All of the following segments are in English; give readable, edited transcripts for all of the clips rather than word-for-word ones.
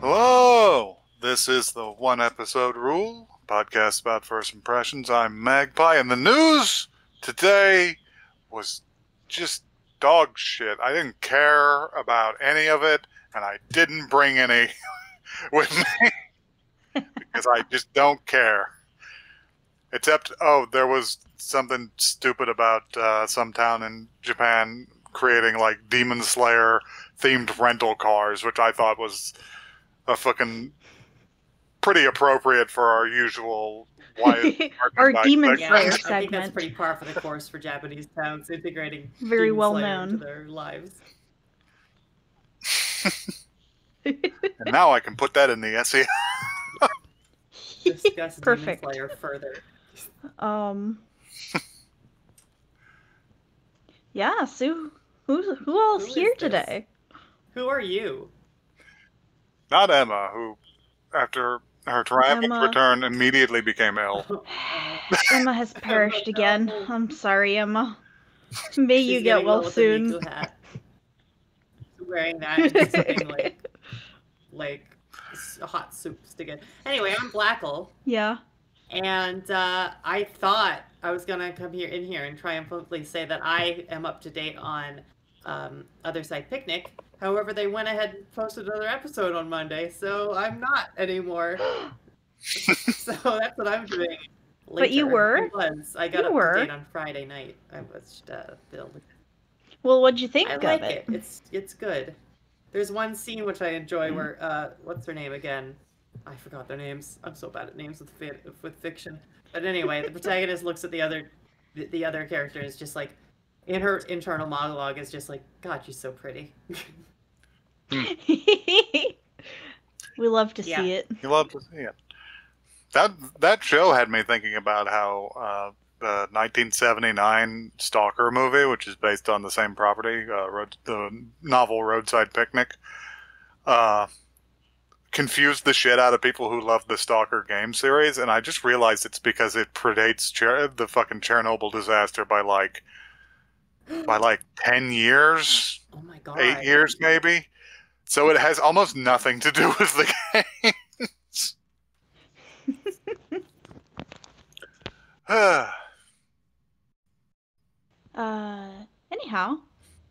Hello! This is the One Episode Rule, podcast about first impressions. I'm Magpie, and the news today was just dog shit. I didn't care about any of it, and I didn't bring any with me because I just don't care. Except, there was something stupid about some town in Japan creating like Demon Slayer themed rental cars, which I thought was a fucking pretty appropriate for our usual our Demon Yeah, Slayer I think that's segment. pretty par for the course for Japanese towns integrating Very Demon well Slayer known. into their lives. And now I can put that in the SEO. Discuss Demon Perfect. Slayer further. Yeah, Sue, who all's Who is here this? today? Who are you? Not Emma, who, after her triumphant Emma. return, immediately became ill. Emma has perished again. I'm sorry, Emma. May you She's get getting well with soon. the Miku hat. Wearing that and just sipping like hot soups to get. Anyway, I'm Blackle. Yeah. And I thought I was gonna come in here and triumphantly say that I am up to date on Other Side Picnic. However, they went ahead and posted another episode on Monday, so I'm not anymore. So that's what I'm doing. Later. But you were? I got up to date on Friday night. I watched Bill. Well, what'd you think I of like it? It's good. There's one scene which I enjoy where what's her name again? I forgot their names. I'm so bad at names with fiction. But anyway, the protagonist looks at the other character and is just like, in her internal monologue is just like, God, you're so pretty. We love to Yeah. see it. You love to see it. That show had me thinking about how the 1979 Stalker movie, which is based on the same property, the novel Roadside Picnic, confused the shit out of people who love the Stalker game series, and I just realized it's because it predates the fucking Chernobyl disaster by like 10 years, Oh my God. 8 years maybe. So it has almost nothing to do with the games. Anyhow,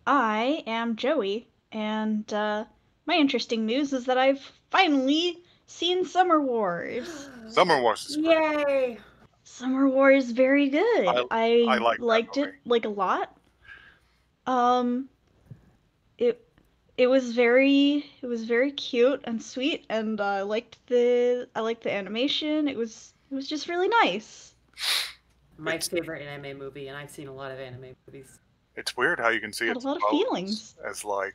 I am Joey, and my interesting news is that I've finally seen Summer Wars. Summer Wars is great. Yay! Summer Wars is very good. I like that liked it movie. like a lot. It was very cute and sweet, and I liked the animation. It was just really nice. My favorite anime movie, and I've seen a lot of anime movies. It's weird how you can see Had its a lot of bones feelings. as like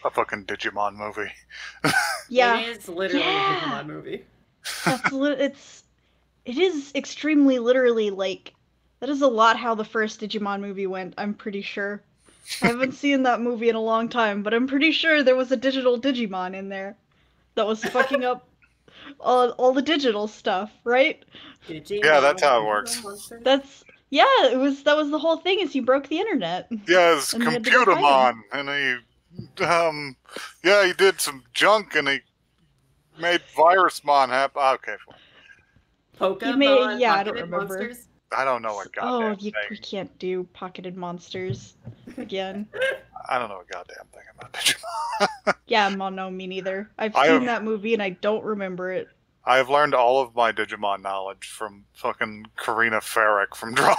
a fucking Digimon movie. Yeah, It is literally Yeah. a Digimon movie. It is extremely literally like that is a lot how the first Digimon movie went. I'm pretty sure. I haven't seen that movie in a long time, but I'm pretty sure there was a digital Digimon in there that was fucking up all the digital stuff, right? Digimon, Yeah, that's how it works. monsters. That was the whole thing is he broke the internet. Yeah, it's And they had to go fight Computermon, and he did some junk, and he made Virusmon happen. Okay, fine. Pokemon, I don't pocketed remember. monsters. I don't know what goddamn We thing. can't do pocketed monsters again. I don't know a goddamn thing about Digimon. Yeah, no, me neither. I've I seen have- that movie and I don't remember it. I have learned all of my Digimon knowledge from fucking Karina Farrick from Draw.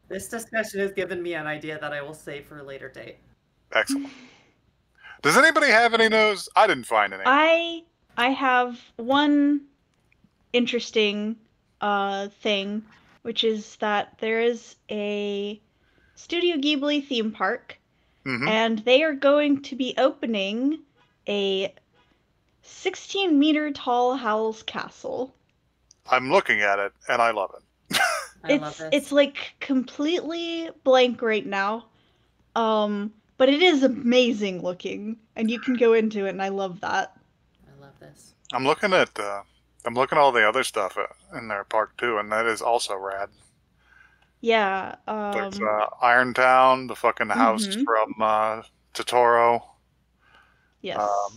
This discussion has given me an idea that I will save for a later date. Excellent. Does anybody have any news? I didn't find any. I have one interesting thing, which is that there is a Studio Ghibli theme park, Mhm. and they are going to be opening a 16-meter tall Howl's Castle. I'm looking at it, and I love it. I love this. It's like completely blank right now, but it is amazing looking, and you can go into it, and I love that. I love this. I'm looking at all the other stuff in their park too, and that is also rad. Yeah. There's Irontown, the fucking house Mhm. from Totoro. Yes. Are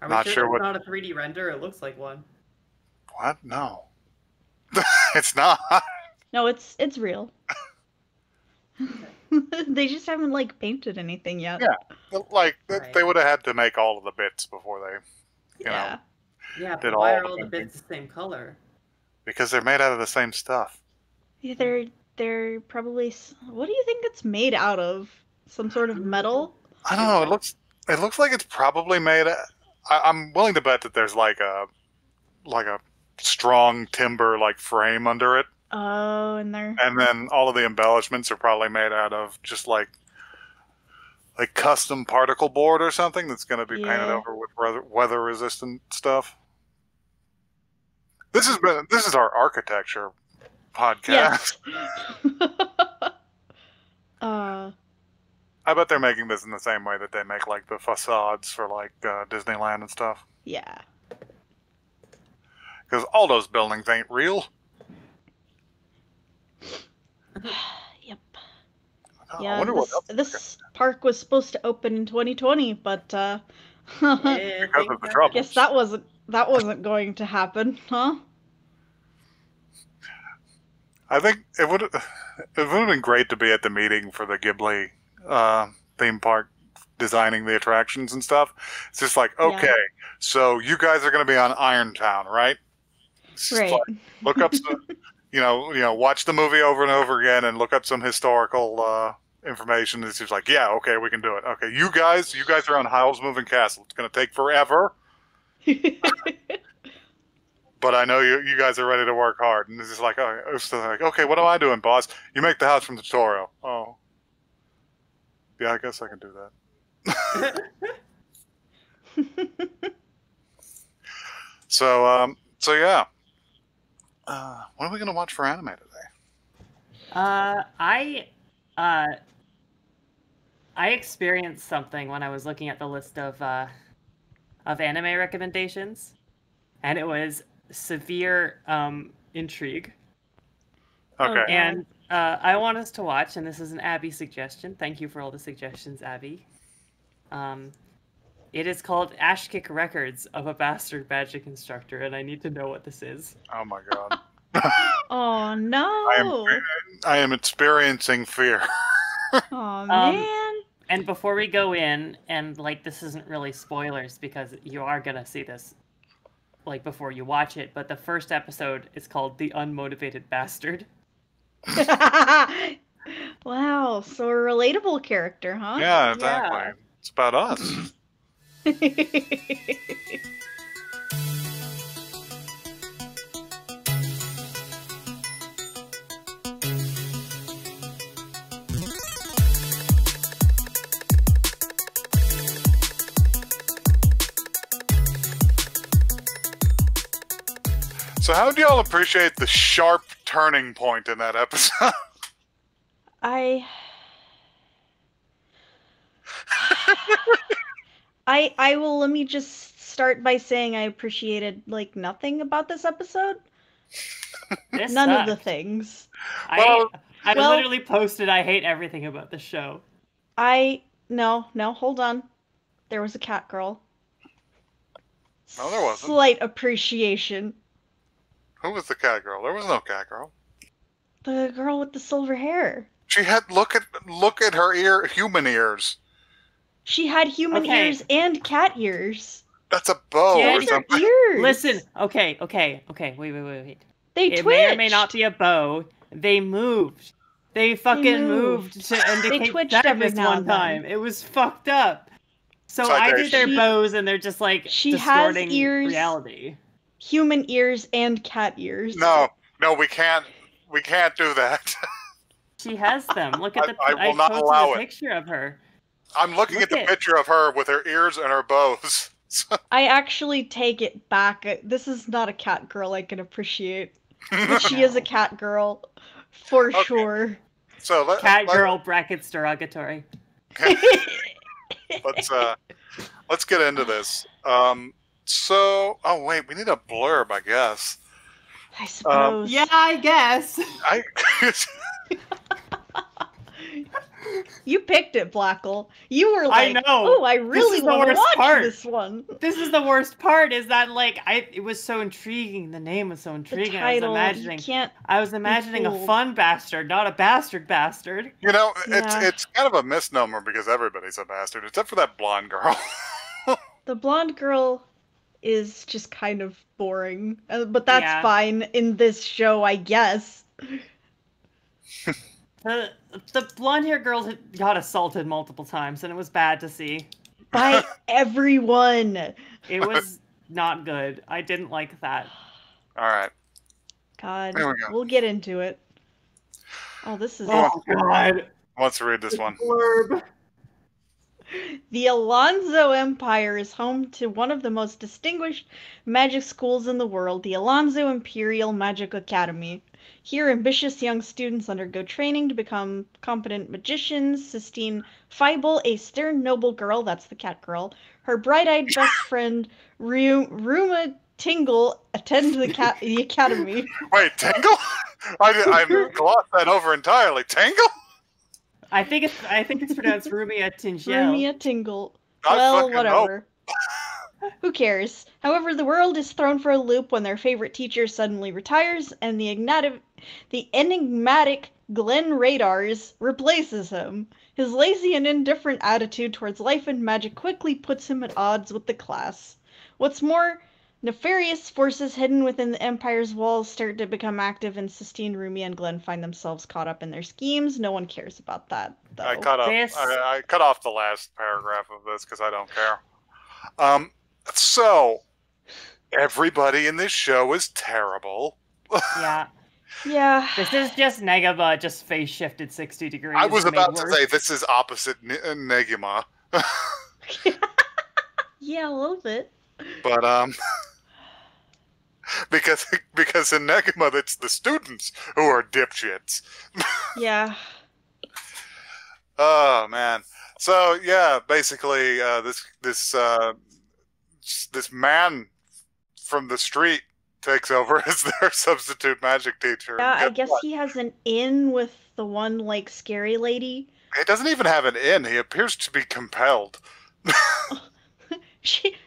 we Not sure sure it's what- not a 3D render? It looks like one. What? No. It's not. No, it's real. They just haven't like painted anything yet. Yeah. Like, Right. they would have had to make all of the bits before they, you know, Yeah. Yeah, Did but why all are the all the painting. bits the same color? because they're made out of the same stuff. Yeah, they're probably. What do you think it's made out of? Some sort of metal? I don't know. It looks like it's probably made. I'm willing to bet that there's like a strong timber like frame under it, Oh, and they're. and then all of the embellishments are probably made out of just like custom particle board or something that's going to be painted Yeah. over with weather resistant stuff. This is our architecture podcast. Yes. I bet they're making this in the same way that they make like the facades for like Disneyland and stuff. Yeah. Because all those buildings ain't real. Yep. I Yeah. wonder what else. This park was supposed to open in 2020, but Yeah, Because of the things trouble. guess that wasn't going to happen, huh? I think it would have been great to be at the meeting for the Ghibli theme park designing the attractions and stuff. It's just like, okay, so you guys are going to be on Irontown, right? It's just Right. like, look up some, watch the movie over and over again and look up some historical information. It's just like, yeah, okay, we can do it. Okay, you guys are on Howl's Moving Castle. It's going to take forever, but I know you guys are ready to work hard. And it's just like, okay, what am I doing, boss? You make the house from the tutorial. Oh, yeah, I guess I can do that. So yeah. What are we gonna watch for anime today? I experienced something when I was looking at the list of anime recommendations, and it was severe intrigue. Okay. And I want us to watch, and this is an Abby suggestion. Thank you for all the suggestions, Abby. It is called Ash Kick Records of a Bastard Magic Instructor, and I need to know what this is. Oh my god. Oh no! I am experiencing fear. Oh man! And before we go in, and like this isn't really spoilers because you are gonna see this like before you watch it, but the first episode is called The Unmotivated Bastard. Wow, so a relatable character, huh? Yeah, exactly. Yeah. It's about us. So how do y'all appreciate the sharp turning point in that episode? I will let me just start by saying I appreciated like nothing about this episode. This None of the sucked. things. Well- I well- literally posted I hate everything about the show. No, hold on. There was a Catgirl. No, there wasn't. Slight appreciation. Who was the Catgirl? There was no Catgirl. The girl with the silver hair. She had look at her human ears. She had human Okay. ears and cat ears. That's a bow Yeah, or it's something. Ears. Listen, okay, wait. They It twitched. may or may not be a bow. They moved. They fucking moved to indicate twitched every sadness now one and then. time. It was fucked up. So It's like either they're she- bows and they're just like she has distorting ears. reality. Human ears and cat ears. No, we can't do that. She has them. Look at the. I will not posted allow a it. picture of her. I'm looking Look at the it. picture of her with her ears and her bows. I actually take it back. This is not a cat girl I can appreciate. But she is a cat girl. For Okay. sure. So Cat girl brackets derogatory. let's get into this. So wait, we need a blurb, I guess. I suppose. Yeah, I guess. You picked it, Blackle. You were I like, know. oh, I This really is the want to worst watch part. this one. This is the worst part, is that, like, it was so intriguing. The name was so The intriguing. title, I can't was imagining a fooled. fun bastard, not a bastard. You know, Yeah. it's kind of a misnomer because everybody's a bastard, except for that blonde girl. The blonde girl is just kind of boring, but that's Yeah. fine in this show, I guess. The blonde hair girl got assaulted multiple times, and it was bad to see. By everyone. It was not good. I didn't like that. All right. God, Here we go. we'll get into it. Oh, this is Oh God! Who wants to read this one? Blurb. The Alonzo Empire is home to one of the most distinguished magic schools in the world, the Alonzo Imperial Magic Academy. Here, ambitious young students undergo training to become competent magicians. Sistine Feibel, a stern, noble girl, that's the Catgirl, her bright-eyed best friend, Ruma Tingle, attend the academy. Wait, Tangle? I glossed that over entirely. Tangle? I think it's pronounced Rumia Tingel. Rumia Tingle. I Well, fucking whatever. Who cares? However, the world is thrown for a loop when their favorite teacher suddenly retires, and the enigmatic Glenn Radars replaces him. His lazy and indifferent attitude towards life and magic quickly puts him at odds with the class. What's more, nefarious forces hidden within the Empire's walls start to become active, and Sistine, Rumi, and Glenn find themselves caught up in their schemes. No one cares about that, though. I cut off the last paragraph of this because I don't care. So everybody in this show is terrible. Yeah. Yeah. This is just Negaba just face shifted 60 degrees. I was and about made to worse. say this is opposite Negima. Yeah, a little bit. But because in Negima it's the students who are dipshits. Yeah. Oh man. So yeah, basically this man from the street takes over as their substitute magic teacher. Yeah, I And guess he has an in with the one, like, scary lady. he doesn't even have an in. He appears to be compelled.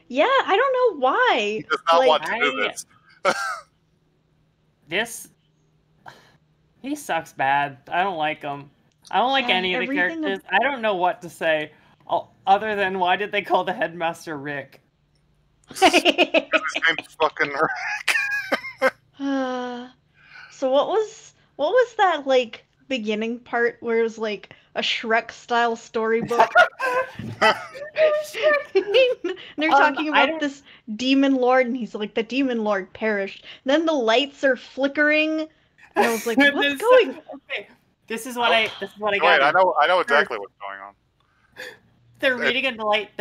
Yeah, I don't know why. He does not Like, want to do this. He sucks bad. I don't like him. I don't like Yeah, any of the everything characters. I don't know what to say, other than why did they call the headmaster Rick? His name's fucking Rick. So what was that, like, beginning part where it was like a Shrek style storybook? They're talking about this demon lord, and he's like, the demon lord perished. Then the lights are flickering, and I was like, what's going? Okay. This is what I Wait, got. I know exactly what's going on. They're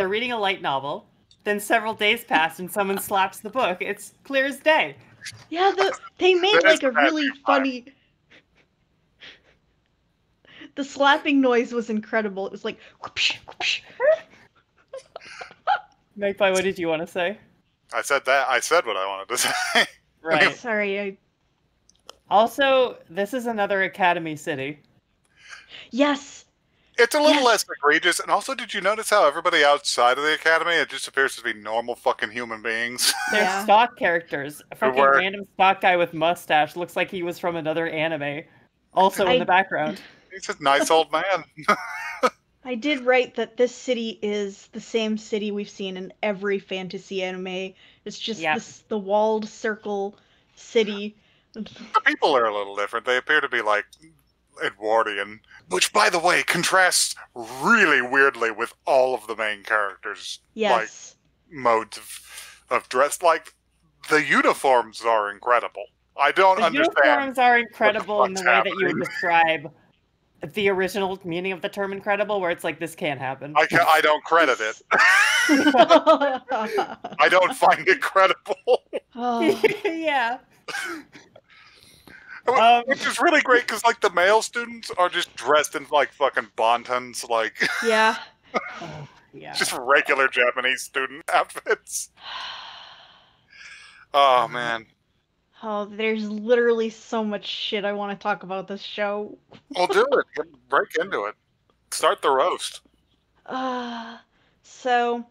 reading a light novel. Then several days pass, and someone slaps the book. It's clear as day. Yeah, they made That like is a really funny. The slapping noise was incredible. It was like whoopsh, whoopsh. Magpie, what did you want to say? I said that. I said what I wanted to say. Right. Sorry, Also, this is another Academy City. Yes. It's a little Yes. less egregious. And also, did you notice how everybody outside of the academy, it just appears to be normal fucking human beings? They're Yeah. stock characters. A fucking were- random stock guy with mustache looks like he was from another anime. Also in the background. He's a nice old man. I did write that this city is the same city we've seen in every fantasy anime. It's just Yep. the walled circle city. The people are a little different. They appear to be like Edwardian, which, by the way, contrasts really weirdly with all of the main characters. Yes. Modes of dress. Like, the uniforms are incredible. I don't The understand. uniforms are incredible in the fuck's way that you happening. would describe the original meaning of the term incredible, where it's like, this can't happen. I don't credit it. I don't find it credible. Oh. Yeah. Which is really great because, like, the male students are just dressed in, like, fucking bontons, like, Yeah. Yeah. just regular Japanese student outfits. Oh, man. Oh, there's literally so much shit I want to talk about this show. Well, do it. Break into it. Start the roast. So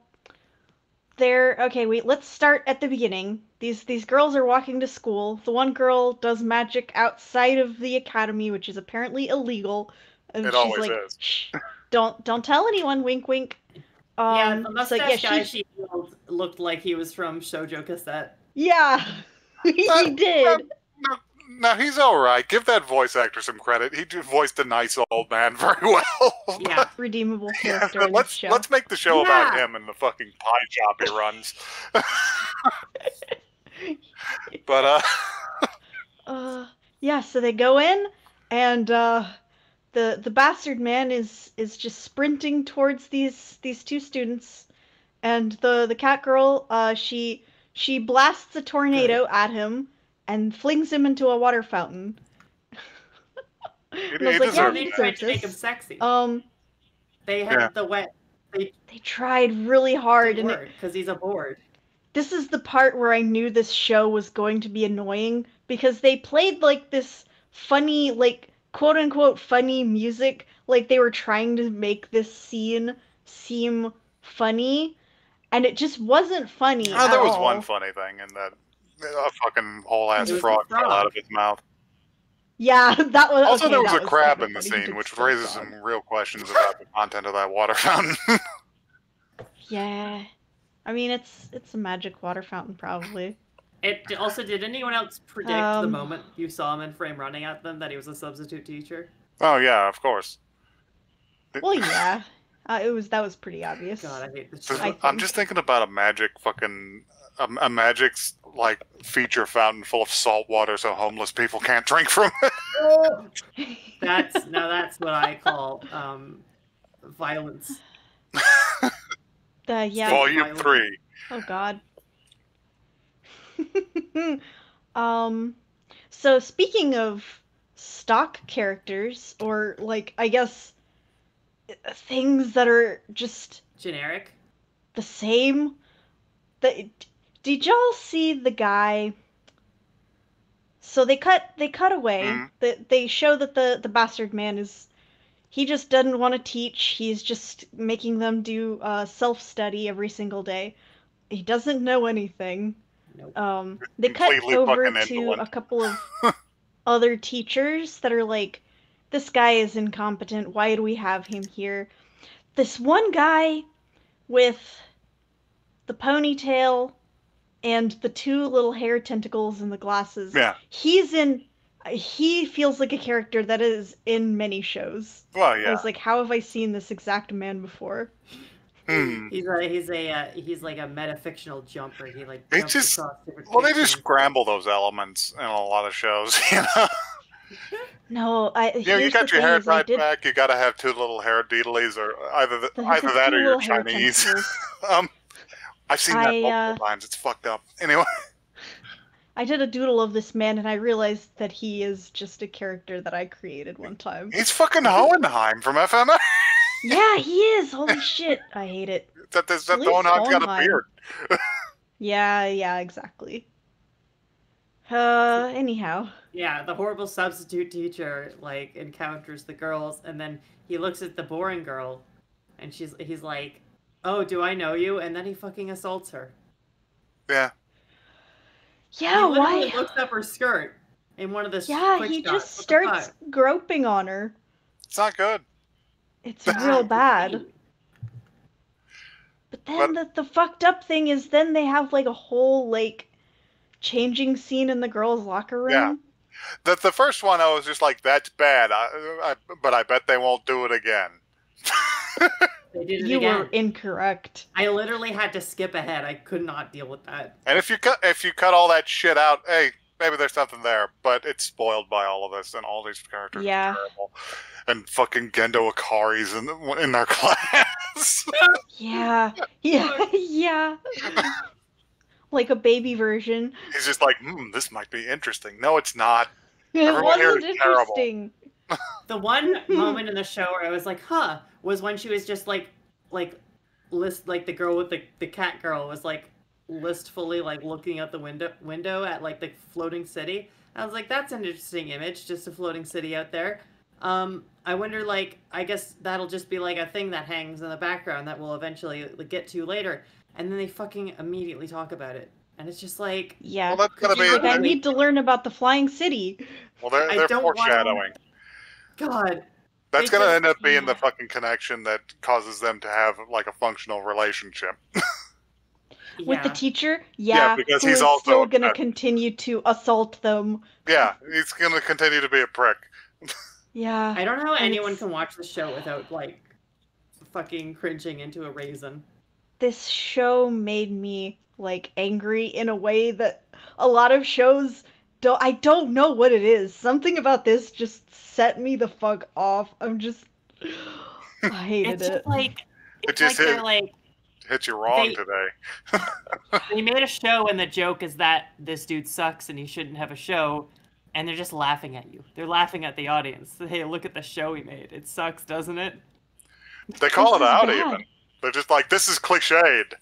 let's start at the beginning. These girls are walking to school. The one girl does magic outside of the academy, which is apparently illegal. And It she's always like, is. shh, don't tell anyone, wink wink. Yeah, the mustache guy she looked like he was from Shoujo Cassette. yeah, he did. No, he's all right. Give that voice actor some credit. He voiced a nice old man very well. Yeah. Redeemable character in this show. Let's make the show about him and the fucking pie shop he runs. But yeah, so they go in, and the bastard man is just sprinting towards these two students, and the cat girl she blasts a tornado at him and flings him into a water fountain. he I was like, yeah, deserves They that. tried to make him sexy. They had the wet. They tried really hard, and because he's a board. this is the part where I knew this show was going to be annoying, because they played like this funny, like quote unquote funny music, like they were trying to make this scene seem funny, and it just wasn't funny. Oh, there was all. one funny thing, and that a fucking whole ass It was frog the fell frog. out of his mouth. Yeah, that was Also, okay, there was that a crab kinda in the funny. He scene, did which steal a raises frog. some real questions about the content of that water fountain. Yeah, I mean it's a magic water fountain, probably. Also, did anyone else predict the moment you saw him in frame running at them that he was a substitute teacher? Oh yeah, of course. Well, yeah, that was pretty obvious. God, I hate this Just- show. I'm just thinking about a magic fucking a magic like feature fountain full of salt water, so homeless people can't drink from it. That's what I call violence. Yeah. Volume 3. Oh God. So speaking of stock characters, or like I guess things that are just Generic. the same. Did y'all see the guy? So they cut away. Mhm. They show that the bastard man he just doesn't want to teach. He's just making them do self-study every single day. He doesn't know anything. Nope. They cut Completely over fucking to indolent. a couple of other teachers that are like, this guy is incompetent. Why do we have him here? This one guy with the ponytail and the two little hair tentacles and the glasses. Yeah. He feels like a character that is in many shows. Well, I yeah. was like, how have I seen this exact man before? He's like a metafictional jumper. He like It's jumps just- across different Well, they just fictions. scramble those elements in a lot of shows, you know. No, You here's got the your hair thing is I tied did back. You got to have two little hair deedlies, or either the that two or you're little hair Chinese. tentacles. I've seen that multiple times. It's fucked up. Anyway, I did a doodle of this man, and I realized that he is just a character that I created one time. he's fucking Hohenheim from FMA. Yeah, he is. Holy shit, I hate it. that Liz Hohenheim's got a Hohenheim. beard. Yeah, exactly. Anyhow. Yeah, the horrible substitute teacher like encounters the girls, and then he looks at the boring girl, and he's like, "Oh, do I know you?" And then he fucking assaults her. Yeah. Yeah, he literally why? looks up her skirt in one of the Yeah, quick he shots. just What the starts fuck? groping on her. It's not good. It's real bad. But then the fucked up thing is then they have like a whole like changing scene in the girls' locker room. Yeah. The first one, I was just like, that's bad. But I bet they won't do it again. They did it You again. were incorrect. I literally had to skip ahead. I could not deal with that. And if you cut all that shit out, hey, maybe there's something there. But it's spoiled by all of this, and all these characters Yeah. are terrible. And fucking Gendo Akari's in their class. Yeah. Yeah. Like a baby version. He's just like, this might be interesting. No, it's not. It Everyone here wasn't is terrible. interesting. The one moment in the show where I was like, "Huh," was when she was just like the girl with the cat girl was like listfully like looking out the window at like the floating city. I was like, "That's an interesting image, just a floating city out there." I wonder, like, I guess that'll just be like a thing that hangs in the background that we'll eventually get to later. And then they fucking immediately talk about it. And it's just like, Yeah. Well, that's gonna be. She's like, I need to learn about the flying city. Well, I they're don't foreshadowing. God. That's They gonna just- end up being the fucking connection that causes them to have like a functional relationship. With the Yeah. teacher, Yeah, because who he's is also still gonna obsessed. continue to assault them. Yeah, he's gonna continue to be a prick. Yeah. I don't know how And anyone it's- can watch the show without, like, fucking cringing into a raisin. This show made me like angry in a way that a lot of shows don't. I don't know what it is. Something about this just set me the fuck off. I hated It's it. just like it's just like hit- they're like Hit you wrong They- today. they made a show and the joke is that this dude sucks and he shouldn't have a show, and they're just laughing at you. They're laughing at the audience. Hey, look at the show he made. It sucks, doesn't it? They call This it is out bad. even. They're just like, this is cliched.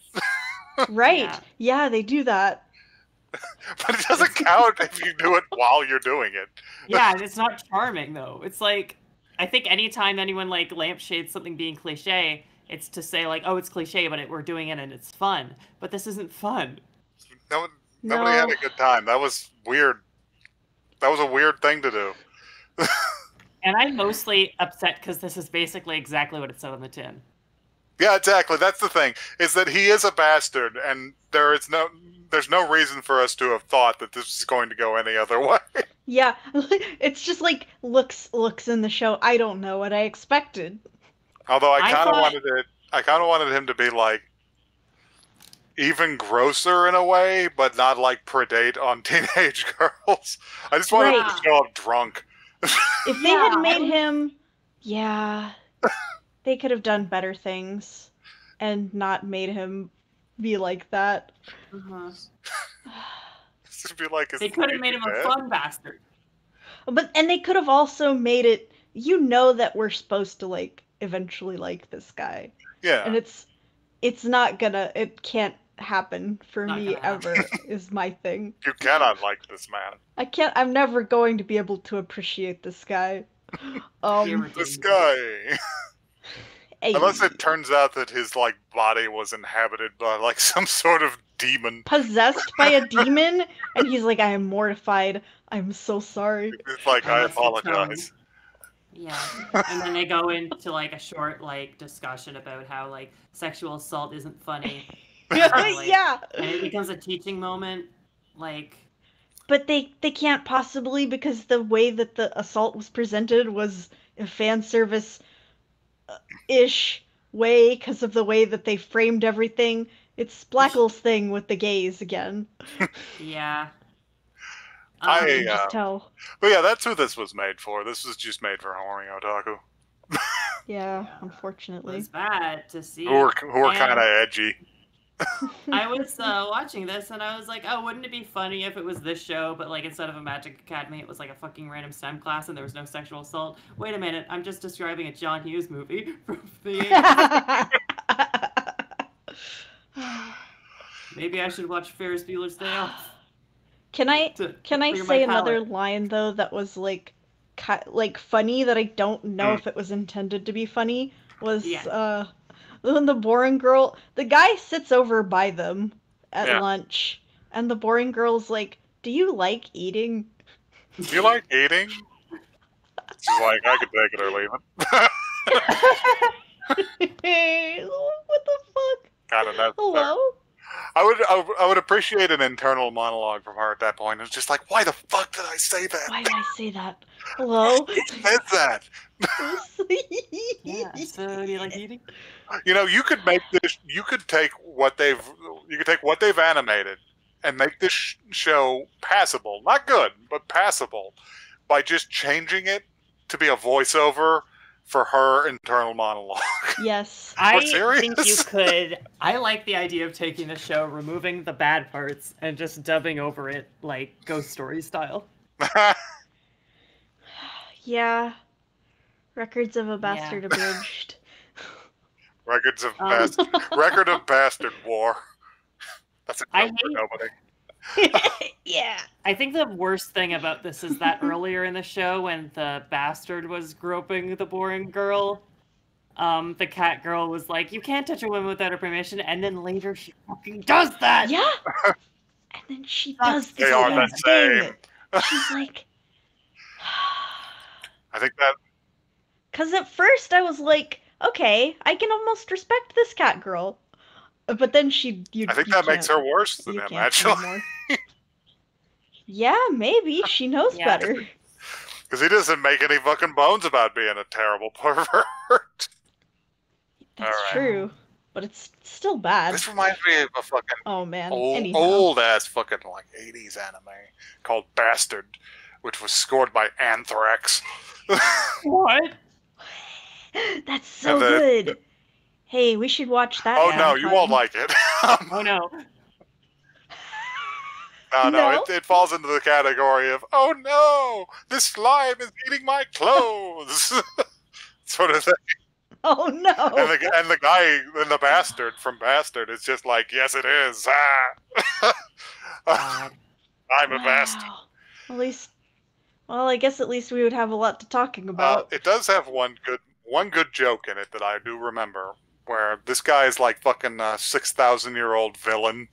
Right. Yeah. Yeah, they do that. But it doesn't count if you do it while you're doing it. Yeah, and it's not charming though. It's like I think anytime anyone like lampshades something being cliche, it's to say like, oh, it's cliche, but we're doing it and it's fun. But this isn't fun. Nobody had No. a good time. That was weird. That was a weird thing to do. And I'm mostly upset because this is basically exactly what it said on the tin. Yeah, exactly. That's the thing. Is that he is a bastard, and there's no reason for us to have thought that this is going to go any other way. Yeah, it's just like looks in the show. I don't know what I expected. Although I I kind of thought- wanted him to be like even grosser in a way, but not like predate on teenage girls. I just wanted him Right. to show up drunk. If they Yeah, had I made was- him, yeah, they could have done better things and not made him be like that. Uh-huh. Just be like, is They could have made him a dead? fun bastard. And they could have also made it, you know, that we're supposed to like eventually like this guy. Yeah. And it's not gonna, it can't happen for Not me gonna happen. ever is my thing. You cannot like this man. I'm never going to be able to appreciate this guy. This guy. Hey, Unless it turns out that his like body was inhabited by like some sort of demon. possessed by a demon, and he's like, I am mortified. I'm so sorry. It's like, Oh, I that's the apologize. Yeah. And then they go into like a short like discussion about how like sexual assault isn't funny. Like- Yeah, And it becomes a teaching moment. Like but they can't possibly, because the way that the assault was presented was a fan service ish way, because of the way that they framed everything. It's Blackle's thing with the gays again. yeah. I, You can just tell. But yeah, that's who this was made for. This was just made for horny otaku. Yeah, It unfortunately. was bad to see. Who are And- kind of edgy. I was watching this and I was like, oh, wouldn't it be funny if it was this show, but like instead of a Magic Academy, it was like a fucking random STEM class and there was no sexual assault? Wait a minute, I'm just describing a John Hughes movie from the 80s. Maybe I should watch Ferris Bueller's Day Off. Can I to Can I clear my say another palate. line though that was like funny, that I don't know if it was intended to be funny? Was Yeah. when the boring girl, the guy sits over by them at Yeah. lunch, and the boring girl's like, "Do you like eating?" Do you like eating? She's like, I could take it or leave it. What the fuck? Kind of that. Hello? I would appreciate an internal monologue from her at that point. It's just like, why the fuck did I say that? Why did I say that? Hello? Who said that? Yeah, so do you like eating? You know, you could make this. You could take what they've animated and make this show passable. Not good, but passable by just changing it to be a voiceover for her internal monologue. Yes. I serious? think you could. I like the idea of taking the show, removing the bad parts, and just dubbing over it like Ghost Story style. Yeah. Records of a Bastard Abridged. Record of Bastard War. That's a I joke for hate- nobody. Yeah. I think the worst thing about this is that earlier in the show, when the bastard was groping the boring girl, the cat girl was like, "You can't touch a woman without her permission," and then later she fucking does that. Yeah. And then she does the They are the same same. thing. She's like, I think that because at first I was like, okay, I can almost respect this cat girl, but then I think that makes her worse than him, actually. Yeah, maybe she knows Yeah. better. Because he doesn't make any fucking bones about being a terrible pervert. That's Alright. true, but it's still bad. This reminds me of a fucking Oh man. Anyhow. old ass fucking like 80s anime called Bastard, which was scored by Anthrax. What? That's so And the- good. Hey, we should watch that. Oh now. no, you won't like it. Oh no. No, it falls into the category of, oh no, this slime is eating my clothes. Sort of thing. Oh no. And the guy in the bastard from Bastard is just like, yes it is. Ah. God. I'm a bastard. Wow. At least, well, I guess at least we would have a lot to talking about. It does have one good joke in it that I do remember, where this guy is like fucking 6,000-year-old villain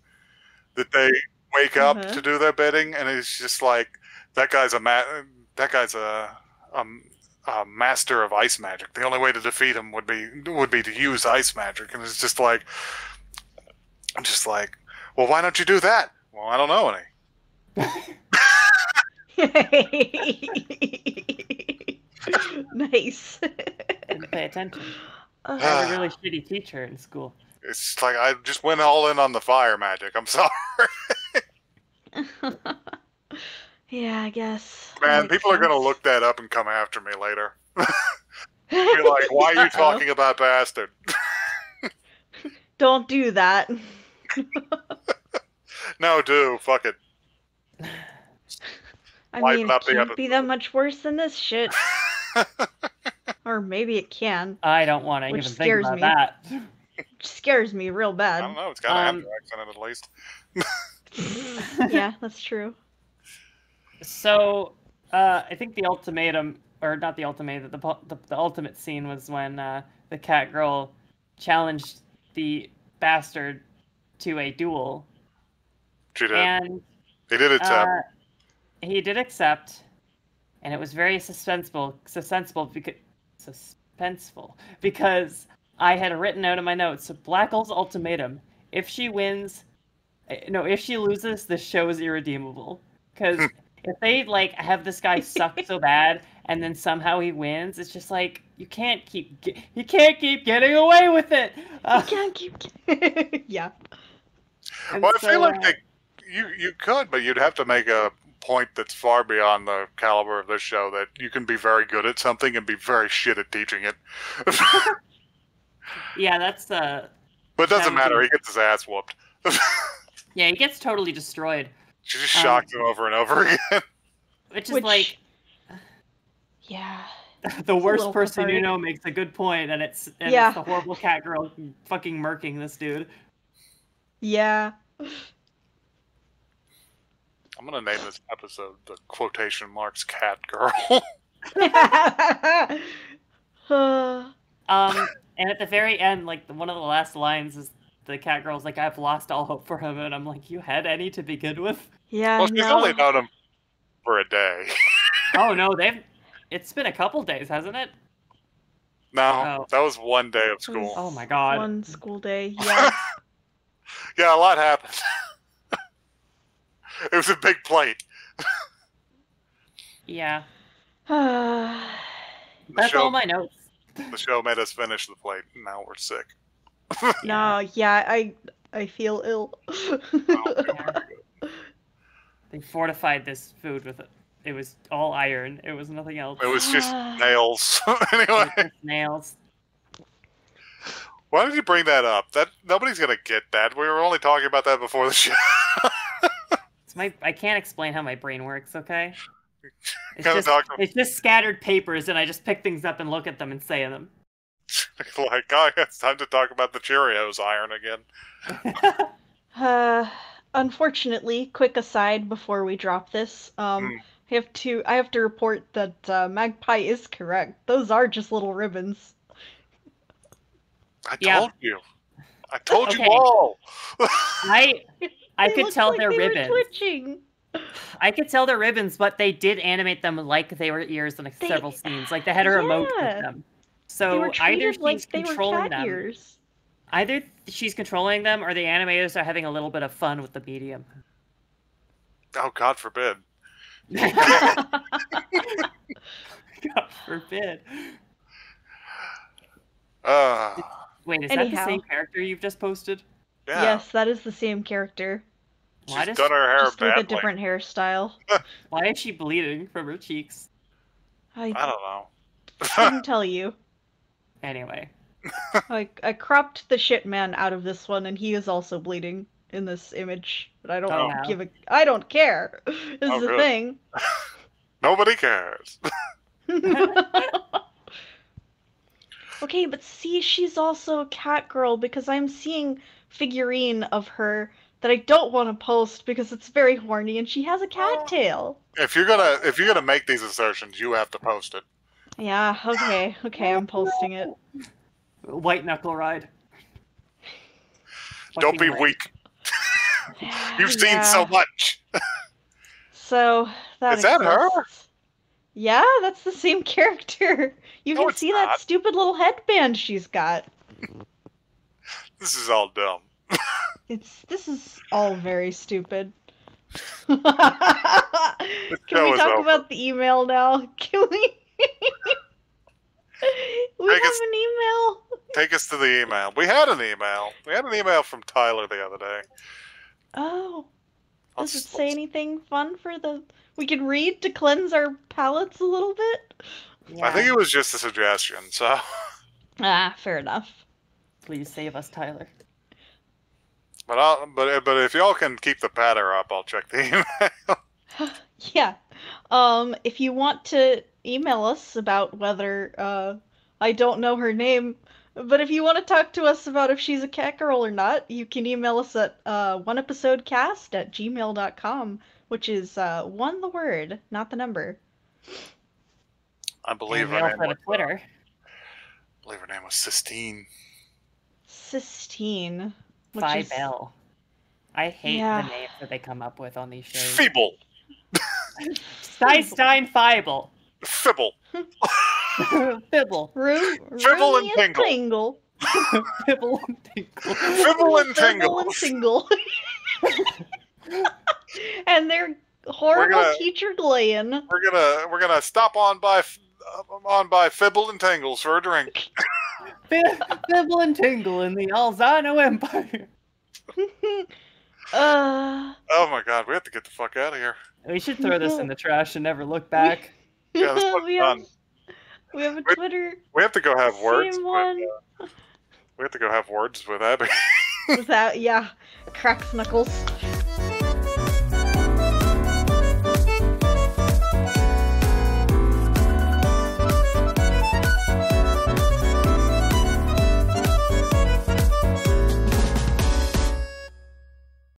that they wake up to do their bidding, and it's just like, that guy's a master of ice magic. The only way to defeat him would be to use ice magic, and it's just like, I'm just like, well, why don't you do that? Well, I don't know any. Nice. Didn't pay attention. I had a really shitty teacher in school. It's like I just went all in on the fire magic. I'm sorry. Yeah, I guess. Man, Makes people are going to sense. look that up and come after me later. Be like, why are you talking about Bastard? Don't do that. No, do. Fuck it. I Liven mean, up it the can't be episode. that much worse than this shit. Or maybe it can. I don't want to Which even think scares about me. that. Which scares me real I bad. don't know. It's got anthrax in it, at least. Yeah, that's true. So, I think the ultimatum, or not the ultimatum, the ultimate scene was when the cat girl challenged the bastard to a duel, She did. and He did it, Tim. he did accept, and it was very suspenseful because I had written out in my notes, Blackle's ultimatum: if she loses, the show is irredeemable. Because if they like have this guy suck so bad and then somehow he wins, it's just like you can't keep getting away with it. You can't keep. Yeah. And Well, I so, feel like you could, but you'd have to make a point that's far beyond the caliber of this show, that you can be very good at something and be very shit at teaching it. yeah, that's But it doesn't matter. He gets his ass whooped. yeah, he gets totally destroyed. She just shocks him over and over again. Which is like, yeah. the worst little person you cathartic. know makes a good point, and it's Yeah. the horrible cat girl fucking murking this dude. Yeah. I'm gonna name this episode the quotation marks Cat Girl. And at the very end, like one of the last lines is the cat girl's like, "I've lost all hope for him," and I'm like, "You had any to begin with?" Yeah. Well, she's no. only known him for a day. Oh no, it's been a couple days, hasn't it? No, Oh. that was one day of school. Oh my god. One school day. Yeah. Yeah, a lot happened. It was a big plate. Yeah. Yeah. That's all my notes. The show made us finish the plate, and now we're sick. No, yeah, I feel ill. They fortified this food with it. It was all iron. It was nothing else. It was just nails. Anyway, Just nails. why did you bring that up? That nobody's gonna get that. We were only talking about that before the show. I can't explain how my brain works, okay? It's just scattered papers, and I just pick things up and look at them and say them. like, oh, it's time to talk about the Cheerios iron again. unfortunately, quick aside before we drop this, I have to report that Magpie is correct. Those are just little ribbons. I Yeah. told you. I told you Okay. all. I They could looked tell like they're they ribbons. were twitching. I could tell they're ribbons, but they did animate them like they were ears in several scenes. Like they had a remote with Yeah. them. They were So either treated she's like they were controlling cat them. ears. Either she's controlling them, or the animators are having a little bit of fun with the medium. Oh, God forbid. God forbid. Wait, is that the Anyhow. same character you've just posted? Yeah. Yes, that is the same character, Why She's does done her hair just badly. with a different hairstyle. why is she bleeding from her cheeks? I don't know. Couldn't tell you. Anyway, I cropped the shit man out of this one, and he is also bleeding in this image. But I don't Oh, wow. I don't care. Is Oh, the good. thing. Nobody cares. Okay, but see, she's also a Catgirl because I'm seeing figurine of her that I don't want to post because it's very horny and she has a cat tail. If you're gonna make these assertions, you have to post it. Yeah, okay, I'm posting it. white knuckle ride. Don't be Fucking weak. You've seen so much. So that Is that her? exists. Yeah, that's the same character. You No, can it's see not. that stupid little headband she's got. This is all dumb. This is all very stupid. show Can we is talk over. about the email now? Can we? We Take have us- an email. Take us to the email. We had an email. We had an email from Tyler the other day. Oh, does it Let's- say anything fun for the? We can read to cleanse our palates a little bit. I think it was just a suggestion. So Ah, fair enough. Please save us, Tyler. but if y'all can keep the patter up, I'll check the email. Yeah. If you want to email us about whether I don't know her name, but if you want to talk to us about if she's a Catgirl or not, you can email us at oneepisodecast@gmail.com, which is one the word, not the number. I believe And we her also name have was, a Twitter. I believe her name was Sistine. Sistine. Which Phi is... Bell. I hate Yeah. the names that they come up with on these shows. Feeble. Steinstein Fibble. Fibble. Fibble. Fibble and Tingle. Tingle. Fibble and Tinkle. Fibble and Fibble and Tingle. Tingle. And their horrible gonna- teacher Glenn. We're gonna stop on by Fibble and Tingles for a drink. Fibble and Tingle in the Alzano Empire. Oh my God, we have to get the fuck out of here. We should throw this in the trash and never look back. Yeah, this one's done. We have a Wait. Twitter. We have to go have words. Same With, one. we have to go have words with Abby. Without, yeah, cracks knuckles.